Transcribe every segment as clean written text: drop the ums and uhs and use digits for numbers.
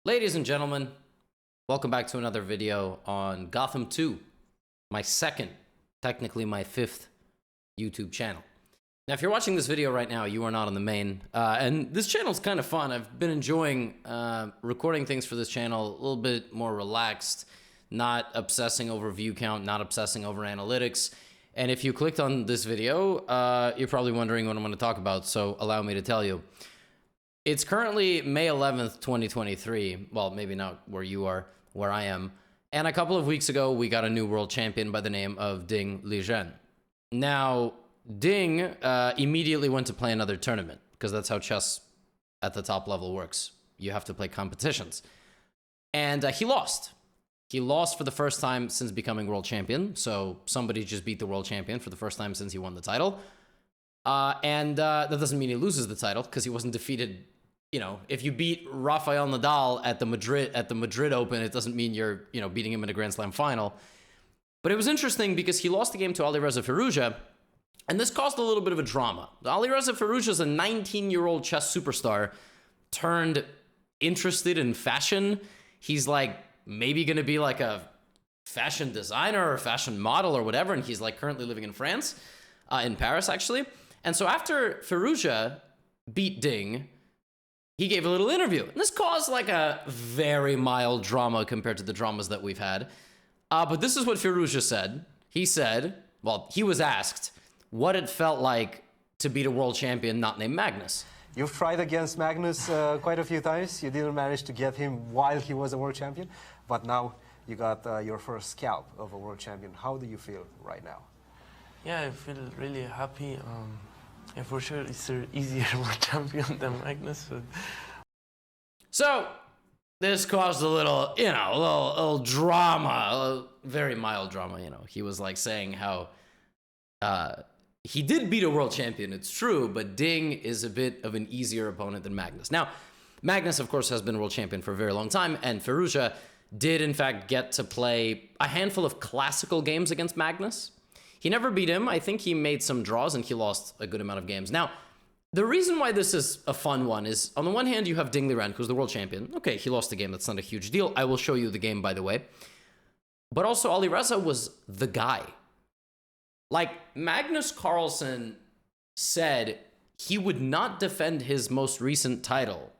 Ladies and gentlemen, welcome back to another video on Gotham 2, my second, technically my fifth YouTube channel. Now, if you're watching this video right now, you are not on the main, and this channel's kind of fun. I've been enjoying recording things for this channel a little bit more relaxed, not obsessing over view count, not obsessing over analytics. And if you clicked on this video, you're probably wondering what I'm going to talk about, so allow me to tell you. It's currently May 11th, 2023. Well, maybe not where you are, where I am. And a couple of weeks ago, we got a new world champion by the name of Ding Liren. Now, Ding immediately went to play another tournament, because that's how chess at the top level works. You have to play competitions. And he lost. He lost for the first time since becoming world champion. So somebody just beat the world champion for the first time since he won the title. That doesn't mean he loses the title, because he wasn't defeated. You know, if you beat Rafael Nadal at the Madrid Open, it doesn't mean you're, beating him in a Grand Slam final. But it was interesting because he lost the game to Alireza Firouzja, and this caused a little bit of a drama. Alireza Firouzja is a 19-year-old chess superstar turned interested in fashion. He's like maybe going to be like a fashion designer or fashion model or whatever, and he's like currently living in France, in Paris actually. And so after Firouzja beat Ding, he gave a little interview. And this caused like a very mild drama compared to the dramas that we've had. But this is what Firouzja said. He said, well, he was asked what it felt like to beat a world champion not named Magnus. You've tried against Magnus quite a few times. You didn't manage to get him while he was a world champion. But now you got your first scalp of a world champion. How do you feel right now? Yeah, I feel really happy. Yeah, for sure, it's an easier world champion than Magnus. But... So, this caused a little, a little drama, a very mild drama. He was like saying how he did beat a world champion. It's true, but Ding is a bit of an easier opponent than Magnus. Now, Magnus, of course, has been world champion for a very long time, and Firouzja did, in fact, get to play a handful of classical games against Magnus. He never beat him. I think he made some draws and he lost a good amount of games. Now, the reason why this is a fun one is, on the one hand, you have Ding Liren, who's the world champion. Okay, he lost the game. That's not a huge deal. I will show you the game, by the way. But also, Alireza was the guy. Like, Magnus Carlsen said he would not defend his most recent title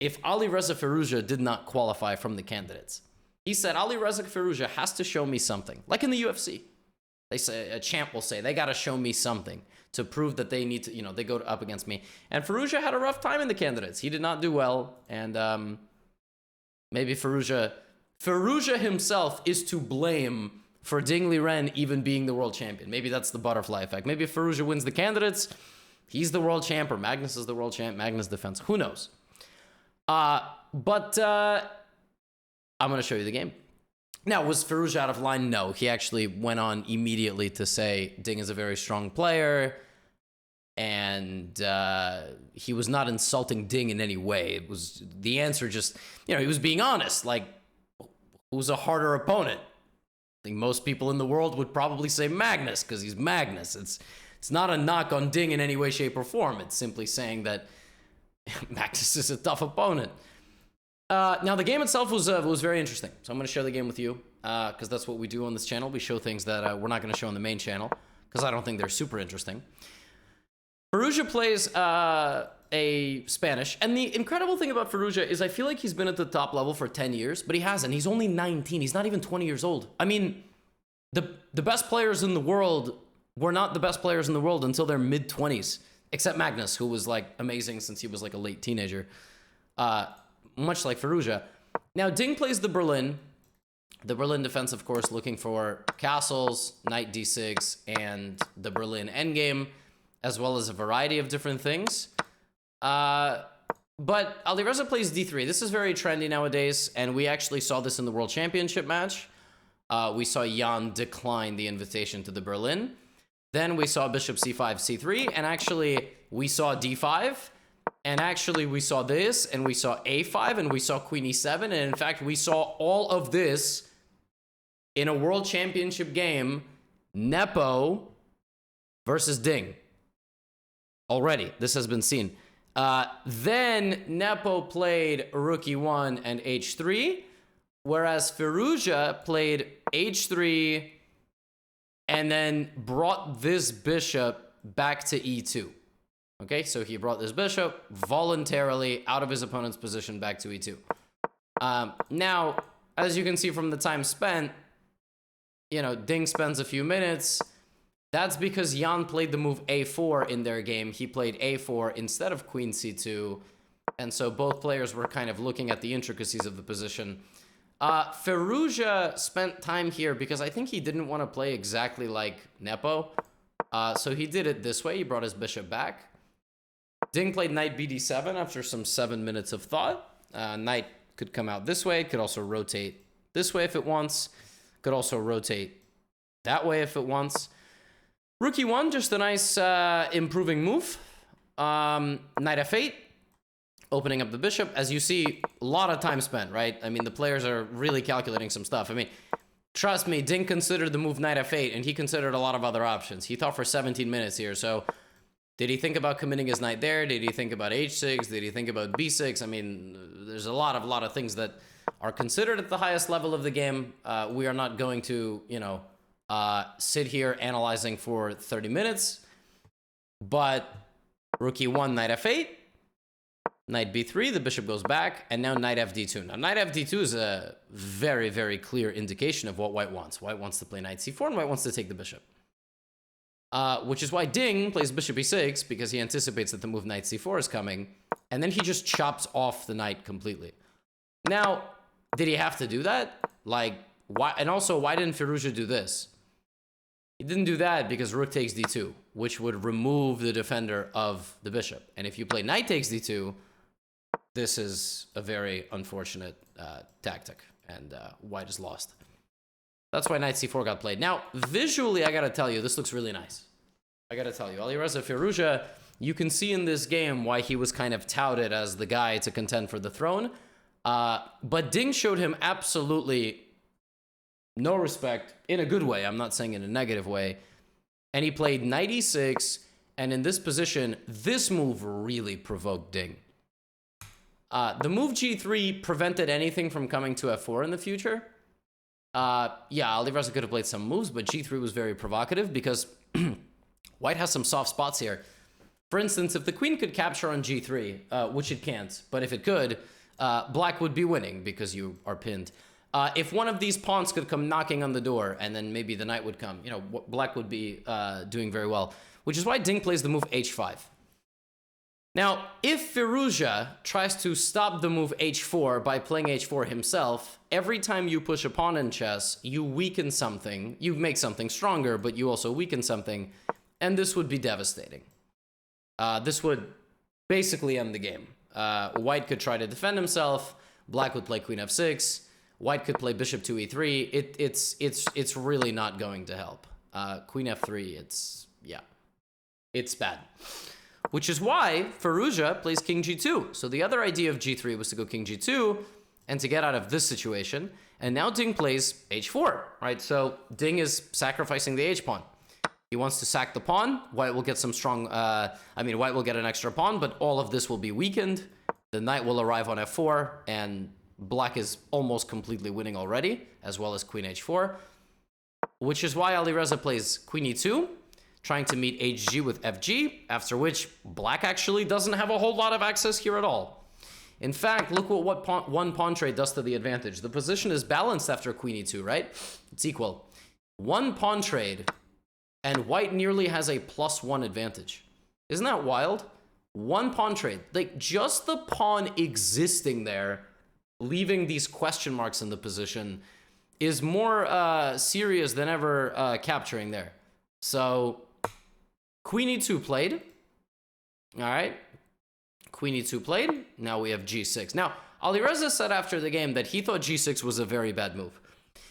if Alireza Firouzja did not qualify from the candidates. He said, Alireza Firouzja has to show me something, like in the UFC. They say, a champ will say, they got to show me something to prove that they need to, they go up against me. And Firouzja had a rough time in the candidates. He did not do well. And maybe Firouzja himself is to blame for Ding Liren even being the world champion. Maybe that's the butterfly effect. Maybe if Firouzja wins the candidates, he's the world champ, or Magnus is the world champ, Magnus defends. Who knows? But I'm going to show you the game. Now, was Firouzja out of line? No. He actually went on immediately to say Ding is a very strong player, and he was not insulting Ding in any way. It was the answer just, he was being honest. Like, who's a harder opponent? I think most people in the world would probably say Magnus, because he's Magnus. It's not a knock on Ding in any way, shape, or form. It's simply saying that Magnus is a tough opponent. Now, the game itself was very interesting. So I'm going to share the game with you, because that's what we do on this channel. We show things that we're not going to show on the main channel, because I don't think they're super interesting. Firouzja plays a Spanish, and the incredible thing about Firouzja is I feel like he's been at the top level for 10 years, but he hasn't. He's only 19. He's not even 20 years old. I mean, the best players in the world were not the best players in the world until their mid-20s, except Magnus, who was like amazing since he was like a late teenager. Much like Firouzja. Now, Ding plays the Berlin. The Berlin defense, of course, looking for castles, knight d6, and the Berlin endgame, as well as a variety of different things. But Alireza plays d3. This is very trendy nowadays, and we actually saw this in the World Championship match. We saw Jan decline the invitation to the Berlin. Then we saw bishop c5, c3, and actually we saw d5. And actually, we saw this, and we saw a5, and we saw queen e7, and in fact, we saw all of this in a world championship game, Nepo versus Ding. Already, this has been seen. Then Nepo played rook e1 and h3, whereas Firouzja played h3 and then brought this bishop back to e2. Okay, so he brought this bishop voluntarily out of his opponent's position back to e2. Now, as you can see from the time spent, you know, Ding spends a few minutes. That's because Jan played the move a4 in their game. He played a4 instead of queen c2. And so both players were kind of looking at the intricacies of the position. Firouzja spent time here because I think he didn't want to play exactly like Nepo. So he did it this way. He brought his bishop back. Ding played knight bd7 after some 7 minutes of thought. Knight could come out this way. Could also rotate this way if it wants. Could also rotate that way if it wants. Rook e1, just a nice improving move. Knight f8, opening up the bishop. As you see, a lot of time spent, right? I mean, the players are really calculating some stuff. I mean, trust me, Ding considered the move knight f8, and he considered a lot of other options. He thought for 17 minutes here, so did he think about committing his knight there? Did he think about h6? Did he think about b6? I mean, there's a lot of things that are considered at the highest level of the game. We are not going to, you know, sit here analyzing for 30 minutes, but rook e1, knight f8, knight b3, the bishop goes back, and now knight fd2. Now, knight fd2 is a very, very clear indication of what white wants. White wants to play knight c4, and white wants to take the bishop. Which is why Ding plays bishop e6, because he anticipates that the move knight c4 is coming, and then he just chops off the knight completely. Now, did he have to do that? Like, why? And also, why didn't Firouzja do this? He didn't do that because rook takes d2, which would remove the defender of the bishop. And if you play knight takes d2, this is a very unfortunate tactic, and white is lost. That's why knight c4 got played. Now, visually, I gotta tell you, this looks really nice. I gotta tell you, Alireza Firouzja, you can see in this game why he was kind of touted as the guy to contend for the throne. But Ding showed him absolutely no respect, in a good way. I'm not saying in a negative way. And he played knight e6, and in this position, this move really provoked Ding. The move g3 prevented anything from coming to f4 in the future. Yeah, Alireza could have played some moves, but g3 was very provocative because white has some soft spots here. For instance, if the queen could capture on g3, which it can't, but if it could, black would be winning because you are pinned. If one of these pawns could come knocking on the door, and then maybe the knight would come, you know, black would be doing very well, which is why Ding plays the move h5. Now, if Firouzja tries to stop the move h4 by playing h4 himself, every time you push a pawn in chess, you weaken something. You make something stronger, but you also weaken something, and this would be devastating. This would basically end the game. White could try to defend himself. Black would play queen f6. White could play bishop to e3. It's really not going to help. Queen f3. It's bad. Which is why Firouzja plays king g2. So the other idea of g3 was to go king g2 and to get out of this situation. And now Ding plays h4, right? So Ding is sacrificing the h-pawn. He wants to sack the pawn. White will get some strong, white will get an extra pawn, but all of this will be weakened. The knight will arrive on f4, and black is almost completely winning already, as well as queen h4. Which is why Alireza plays queen e2, trying to meet hg with fg, after which black actually doesn't have a whole lot of access here at all. In fact, look what one pawn trade does to the advantage. The position is balanced after queen e2, right? It's equal. One pawn trade, and white nearly has a +1 advantage. Isn't that wild? One pawn trade. Like, just the pawn existing there, leaving these question marks in the position, is more serious than ever capturing there. So, queen e2 played. All right. Queen e2 played. Now we have g6. Now, Alireza said after the game that he thought g6 was a very bad move.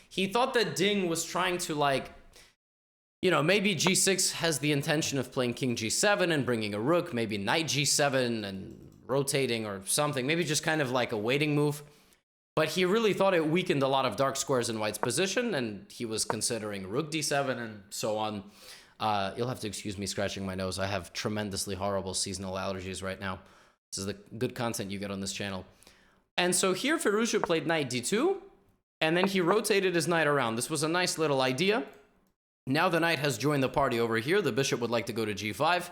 He thought that Ding was trying to, like, you know, maybe g6 has the intention of playing king g7 and bringing a rook, maybe knight g7 and rotating or something, maybe just kind of like a waiting move. But he really thought it weakened a lot of dark squares in white's position, and he was considering rook d7 and so on. You'll have to excuse me scratching my nose. I have tremendously horrible seasonal allergies right now. This is the good content you get on this channel. And so here Firouzja played knight d2, and then he rotated his knight around. This was a nice little idea. Now the knight has joined the party over here. The bishop would like to go to g5.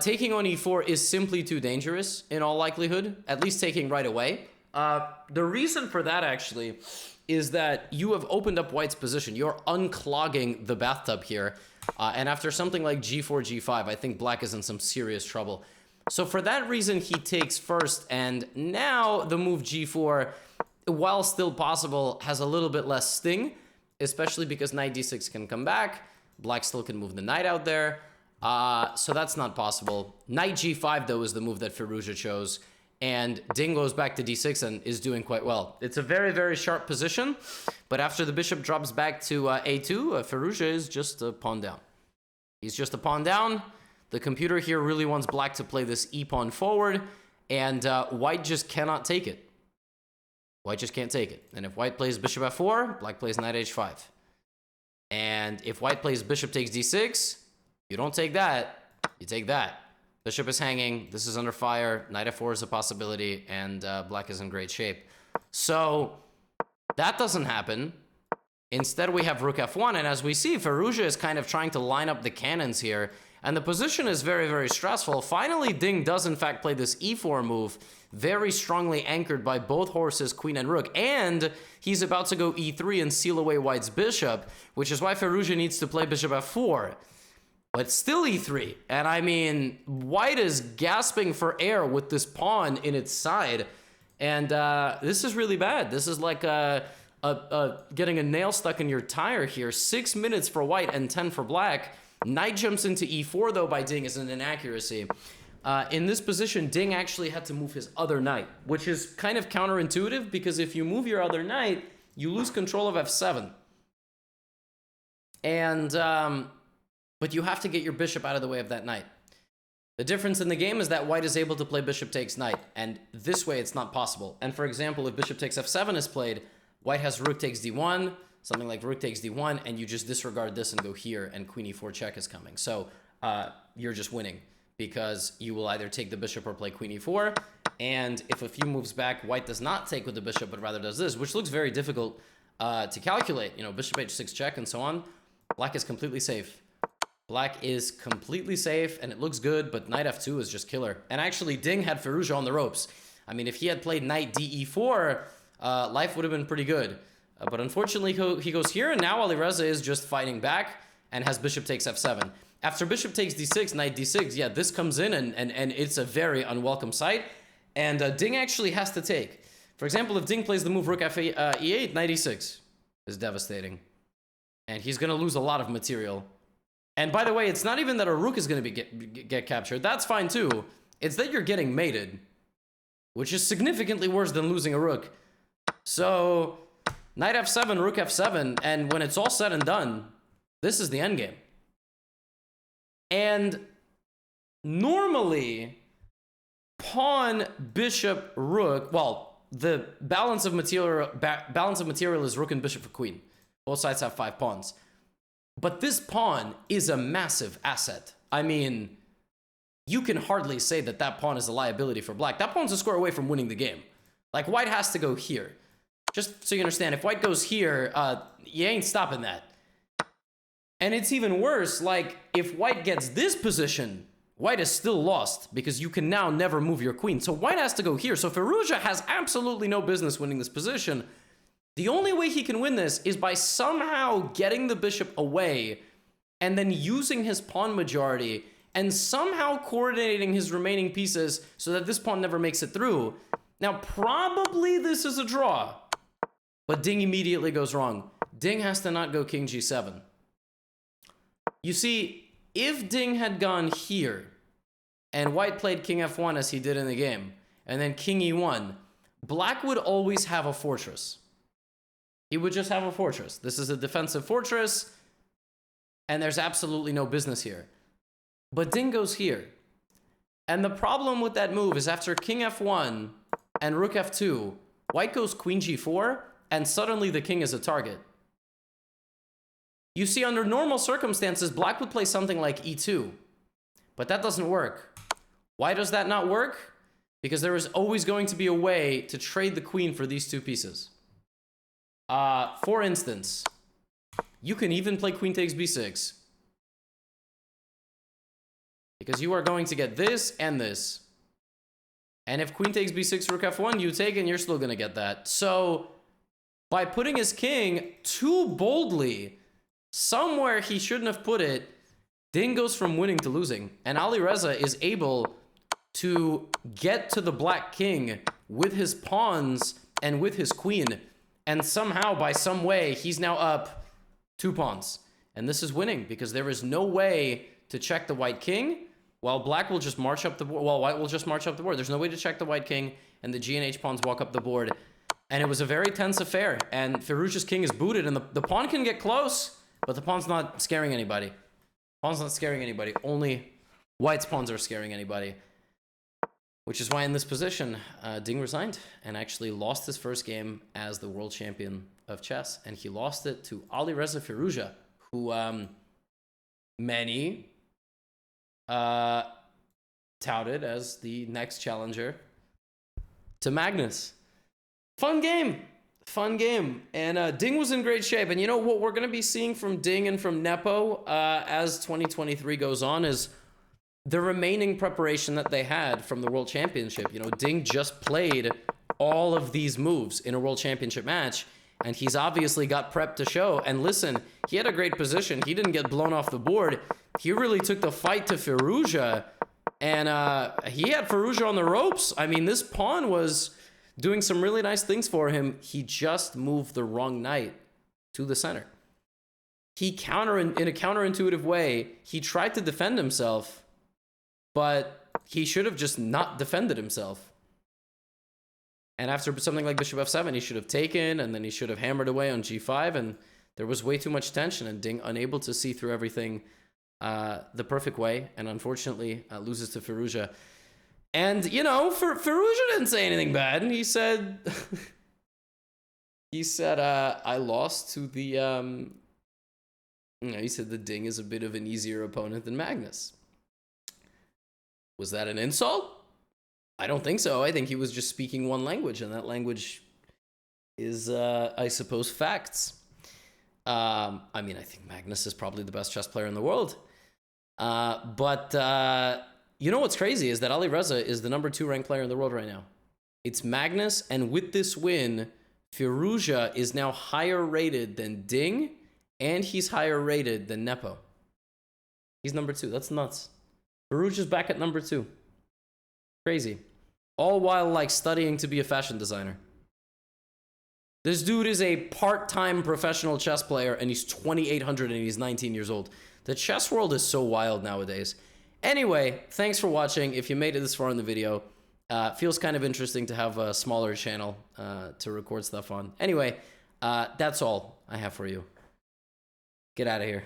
Taking on e4 is simply too dangerous in all likelihood, at least taking right away. The reason for that actually is that you have opened up white's position. You're unclogging the bathtub here. And after something like g4, g5, I think black is in some serious trouble. So for that reason, he takes first. And now the move g4, while still possible, has a little bit less sting, especially because knight d6 can come back. Black still can move the knight out there. So that's not possible. Knight g5, though, is the move that Firouzja chose. And Ding goes back to d6 and is doing quite well. It's a very, very sharp position. But after the bishop drops back to a2, Firouzja is just a pawn down. He's just a pawn down. The computer here really wants black to play this e-pawn forward. And white just cannot take it. White just can't take it. And if white plays bishop f4, black plays knight h5. And if white plays bishop takes d6, you don't take that. You take that. Bishop is hanging. This is under fire. Knight f4 is a possibility, and black is in great shape. So that doesn't happen. Instead, we have rook f1, and as we see, Firouzja is kind of trying to line up the cannons here, and the position is very, very stressful. Finally, Ding does, in fact, play this e4 move, very strongly anchored by both horses, queen and rook, and he's about to go e3 and seal away white's bishop, which is why Firouzja needs to play bishop f4. But still e3, and I mean, white is gasping for air with this pawn in its side, and this is really bad. This is like getting a nail stuck in your tire here. 6 minutes for white and 10 for black. Knight jumps into e4, though, by Ding is an inaccuracy. In this position, Ding actually had to move his other knight, which is kind of counterintuitive, because if you move your other knight, you lose control of f7. And... but you have to get your bishop out of the way of that knight. The difference in the game is that white is able to play bishop takes knight, and this way it's not possible. And for example, if bishop takes f7 is played, white has rook takes d1, something like rook takes d1, and you just disregard this and go here, and queen e4 check is coming. So you're just winning, because you will either take the bishop or play queen e4, and if a few moves back, white does not take with the bishop, but rather does this, which looks very difficult to calculate. You know, bishop h6 check and so on. Black is completely safe. Black is completely safe, and it looks good, but knight f2 is just killer. And actually, Ding had Firouzja on the ropes. I mean, if he had played knight de4, life would have been pretty good. But unfortunately, he goes here, and now Alireza is just fighting back and has bishop takes f7. After bishop takes d6, knight d6, yeah, this comes in, and it's a very unwelcome sight. And Ding actually has to take. For example, if Ding plays the move rook e8, knight e6 is devastating. And he's going to lose a lot of material. And by the way, it's not even that a rook is going to get captured. That's fine too. It's that you're getting mated, which is significantly worse than losing a rook. So, knight f7, rook f7, and when it's all said and done, this is the endgame. And normally, pawn, bishop, rook, well, the balance of material is rook and bishop for queen. Both sides have 5 pawns. But this pawn is a massive asset. I mean, you can hardly say that that pawn is a liability for black. That pawn's a square away from winning the game. Like, white has to go here. Just so you understand, if white goes here, you ain't stopping that. And it's even worse, like, if white gets this position, white is still lost, because you can now never move your queen. So white has to go here. So Firouzja has absolutely no business winning this position. The only way he can win this is by somehow getting the bishop away and then using his pawn majority and somehow coordinating his remaining pieces so that this pawn never makes it through. Now, probably this is a draw, but Ding immediately goes wrong. Ding has to not go king g7. You see, if Ding had gone here and white played king f1 as he did in the game, and then king e1, black would always have a fortress. He would just have a fortress. This is a defensive fortress, and there's absolutely no business here. But Ding goes here. And the problem with that move is after king f1 and rook f2, white goes queen g4, and suddenly the king is a target. You see, under normal circumstances, black would play something like e2, but that doesn't work. Why does that not work? because there is always going to be a way to trade the queen for these two pieces. For instance, you can even play queen takes b6, because you are going to get this and this. And if queen takes b6, rook f1, you take, and you're still going to get that. So by putting his king too boldly somewhere he shouldn't have put it, Ding goes from winning to losing. And Alireza is able to get to the black king with his pawns and with his queen. And somehow, by some way, he's now up 2 pawns. And this is winning, because there is no way to check the white king, while black will just march up the board. Well, white will just march up the board. There's no way to check the white king, and the G and H pawns walk up the board. And it was a very tense affair. And Firouzja's king is booted, and the pawn can get close, but the pawn's not scaring anybody. Pawn's not scaring anybody. Only white's pawns are scaring anybody. Which is why in this position, Ding resigned and actually lost his first game as the world champion of chess. And he lost it to Alireza Firouzja, who many touted as the next challenger to Magnus. Fun game. Fun game. And Ding was in great shape. And you know what we're going to be seeing from Ding and from Nepo as 2023 goes on is the remaining preparation that they had from the World Championship. You know, Ding just played all of these moves in a World Championship match, and he's obviously got prep to show. And listen, he had a great position. He didn't get blown off the board. He really took the fight to Firouzja, and he had Firouzja on the ropes. I mean, this pawn was doing some really nice things for him. He just moved the wrong knight to the center. He in a counterintuitive way, he tried to defend himself, but he should have just not defended himself. And after something like bishop f7, he should have taken, and then he should have hammered away on g5, and there was way too much tension, and Ding unable to see through everything the perfect way, and unfortunately loses to Firouzja. And, you know, Firouzja didn't say anything bad, and he said, I lost to the, he said the Ding is a bit of an easier opponent than Magnus. Was that an insult? I don't think so. I think he was just speaking one language, and that language is, I suppose, facts. I mean, I think Magnus is probably the best chess player in the world. But you know what's crazy is that Alireza is the #2 ranked player in the world right now. It's Magnus, and with this win, Firouzja is now higher rated than Ding, and he's higher rated than Nepo. He's #2. That's nuts. Firouzja's back at #2. Crazy. All while, like, studying to be a fashion designer. This dude is a part-time professional chess player, and he's 2,800 and he's 19 years old. The chess world is so wild nowadays. Anyway, thanks for watching. If you made it this far in the video, feels kind of interesting to have a smaller channel to record stuff on. Anyway, that's all I have for you. Get out of here.